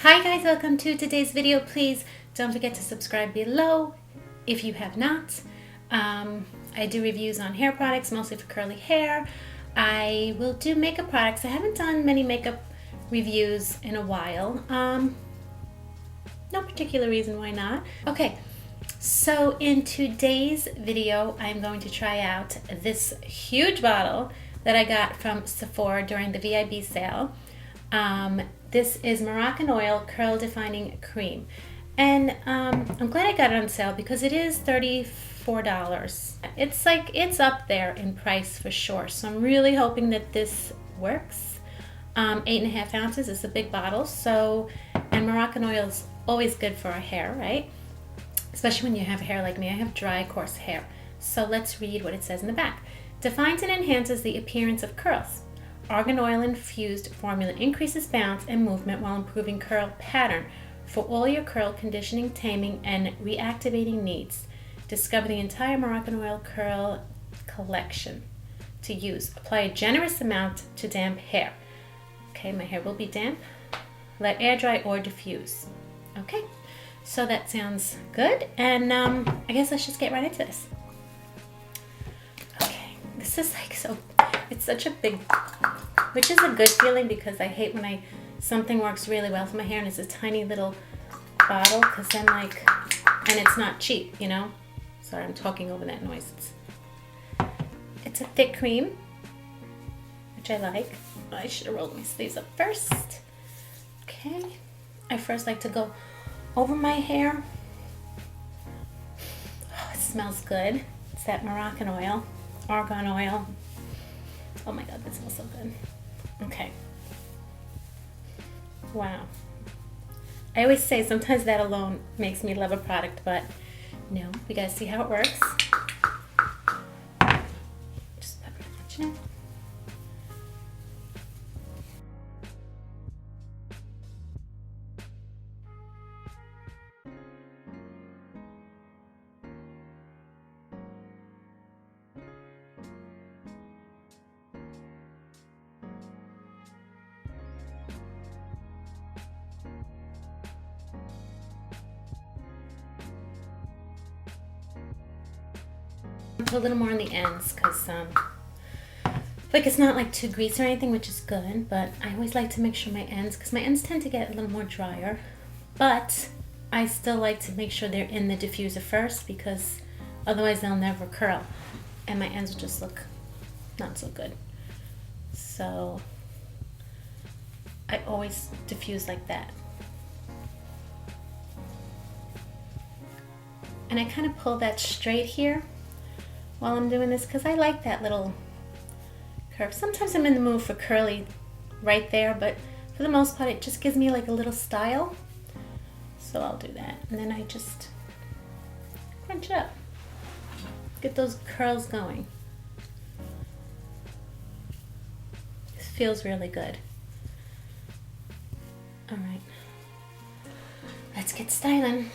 Hi guys, welcome to today's video. Please don't forget to subscribe below if you have not. I do reviews on hair products, mostly for curly hair. I will do makeup products. I haven't done many makeup reviews in a while. No particular reason why not. Okay, so in today's video, I'm going to try out this huge bottle that I got from Sephora during the VIB sale. This is Moroccanoil Curl Defining Cream, and I'm glad I got it on sale because it is $34. It's up there in price for sure, so I'm really hoping that this works. 8.5 ounces is a big bottle, so, and Moroccanoil is always good for our hair, right? Especially when you have hair like me. I have dry, coarse hair. So let's read what it says in the back. Defines and enhances the appearance of curls. Argan oil infused formula increases bounce and movement while improving curl pattern for all your curl conditioning, taming, and reactivating needs. Discover the entire Moroccanoil curl collection to use. Apply a generous amount to damp hair. Okay, my hair will be damp. Let air dry or diffuse. Okay, so that sounds good, and I guess let's just get right into this. Okay, this is like so. It's such a big, which is a good feeling because I hate when something works really well for my hair and it's a tiny little bottle, because then and it's not cheap, you know? Sorry, I'm talking over that noise. It's a thick cream, which I like. I should have rolled my sleeves up first. Okay, I first like to go over my hair. Oh, it smells good. It's that Moroccanoil, argan oil. Oh my God, that smells so good. Okay. Wow. I always say sometimes that alone makes me love a product, but no, we gotta see how it works. Just put much in. Put a little more on the ends because it's not like too greasy or anything, which is good, but I always like to make sure my ends, because my ends tend to get a little more drier, but I still like to make sure they're in the diffuser first, because otherwise they'll never curl and my ends will just look not so good. So I always diffuse like that. And I kind of pull that straight here while I'm doing this, because I like that little curve. Sometimes I'm in the mood for curly right there, but for the most part it just gives me like a little style. So I'll do that, and then I just crunch it up. Get those curls going. This feels really good. All right, let's get styling.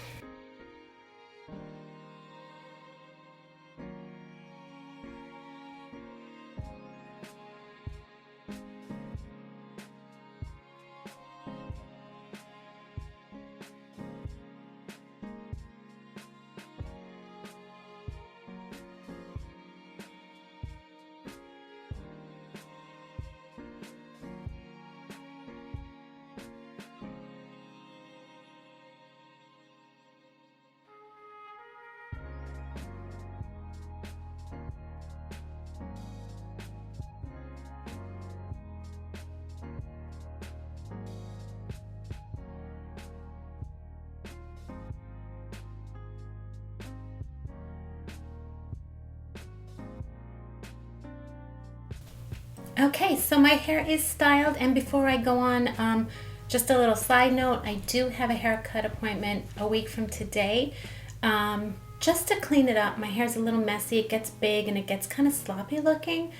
Okay, so my hair is styled, and before I go on, just a little side note, I do have a haircut appointment a week from today, just to clean it up. My hair's a little messy, it gets big and it gets kind of sloppy looking,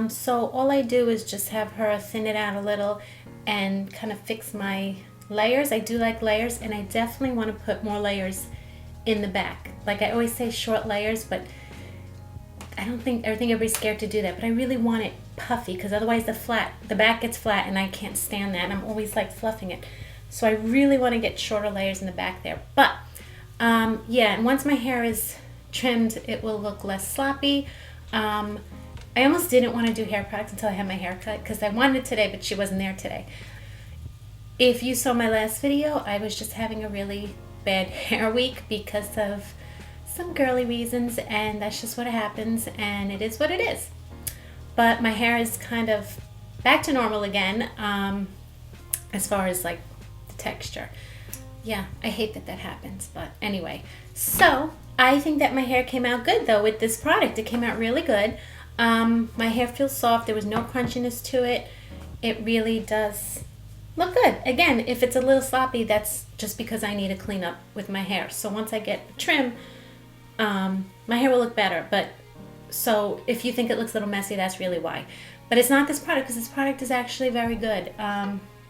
so all I do is just have her thin it out a little and kind of fix my layers. I do like layers, and I definitely want to put more layers in the back. Like I always say, short layers, but I think everybody's scared to do that, but I really want it puffy, because otherwise the back gets flat and I can't stand that, and I'm always like fluffing it. So I really want to get shorter layers in the back there. But yeah, and once my hair is trimmed, it will look less sloppy. I almost didn't want to do hair products until I had my hair cut because I wanted it today, but she wasn't there today. If you saw my last video, I was just having a really bad hair week because of some girly reasons, and that's just what happens, and it is what it is. But my hair is kind of back to normal again, as far as like the texture. Yeah, I hate that that happens, but anyway. So I think that my hair came out good though with this product. It came out really good. My hair feels soft. There was no crunchiness to it. It really does look good. Again, if it's a little sloppy, that's just because I need to clean up with my hair. So once I get trim, my hair will look better. But so if you think it looks a little messy, that's really why. But it's not this product, because this product is actually very good.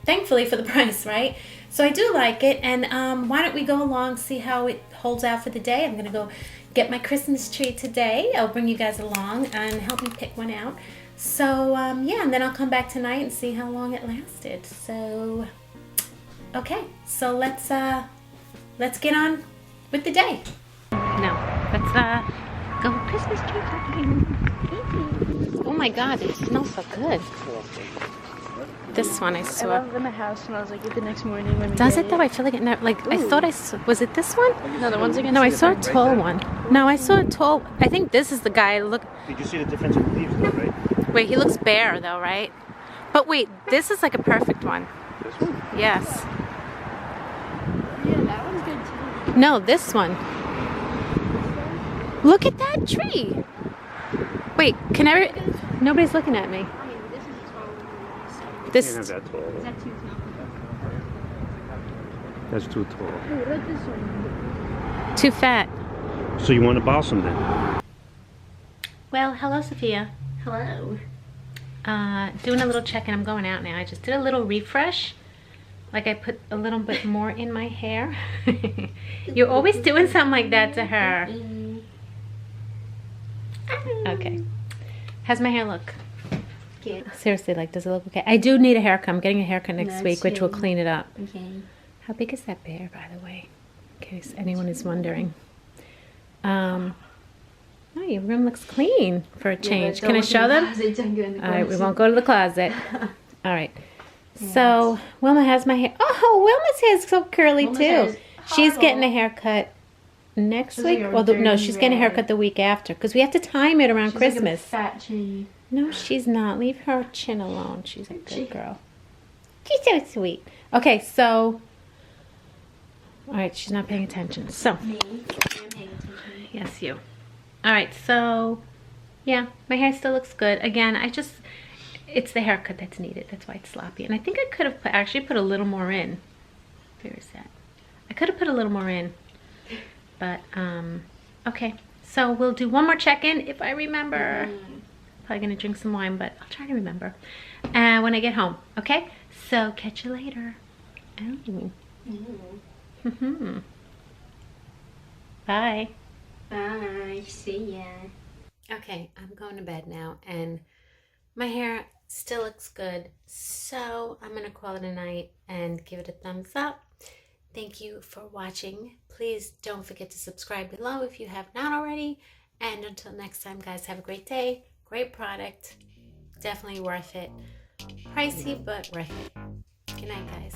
Thankfully for the price, right? So I do like it. And why don't we go along, see how it holds out for the day. I'm gonna go get my Christmas tree today. I'll bring you guys along and help me pick one out. So yeah, and then I'll come back tonight and see how long it lasted. So okay, so let's get on with the day. No, let's go Christmas tree shopping. Oh my God, it smells so good. This one I saw. I love when the house smells like it the next morning when we Does get it though? I feel like it never, like, ooh. I thought I saw, was it this one? No, the ones against. No, I saw a tall one. No, I saw a tall, I think this is the guy. Look. Did you see the difference in the leaves though, right? Wait, he looks bare though, right? But wait, this is like a perfect one. This one? Yes. Yeah, that one's good too. No, this one. Look at that tree. Wait, nobody's looking at me. This Can't have that tall. Is that too tall? That's too tall. Ooh, look this one. too fat. So you want a balsam then? Well, hello, Sophia. Hello. Doing a little check-in. I'm going out now. I just did a little refresh. Like I put a little bit more in my hair. You're always doing something like that to her. Okay. How's my hair look? Good. Seriously, like, does it look okay? I do need a haircut. I'm getting a haircut next week, which will clean it up. Okay. How big is that bear, by the way? In case anyone is wondering. Oh, your room looks clean for a change. Can I show them? All right, we won't go to the closet. All right. Yes. So, Wilma has my hair. Oh, Wilma's hair is so curly, too. She's getting a haircut next week. Well, no, she's getting a haircut the week after, because we have to time it around Christmas. Like a fat chin. No, she's not. Leave her chin alone. She's a good girl. She's so sweet. Okay, so. All right, she's not paying attention. So. Me? I'm paying attention. Yes, you. All right, so. Yeah, my hair still looks good. Again, it's the haircut that's needed. That's why it's sloppy. And I think I could have actually put a little more in. Where is that? I could have put a little more in. But, okay. So we'll do one more check-in if I remember. Probably gonna drink some wine, but I'll try to remember when I get home. Okay, so catch you later. Oh. Bye. Bye. See ya. Okay, I'm going to bed now, and my hair still looks good, so I'm gonna call it a night and give it a thumbs up. Thank you for watching. Please don't forget to subscribe below if you have not already. And until next time, guys, have a great day. Great product, definitely worth it. Pricey, but worth it. Good night, guys.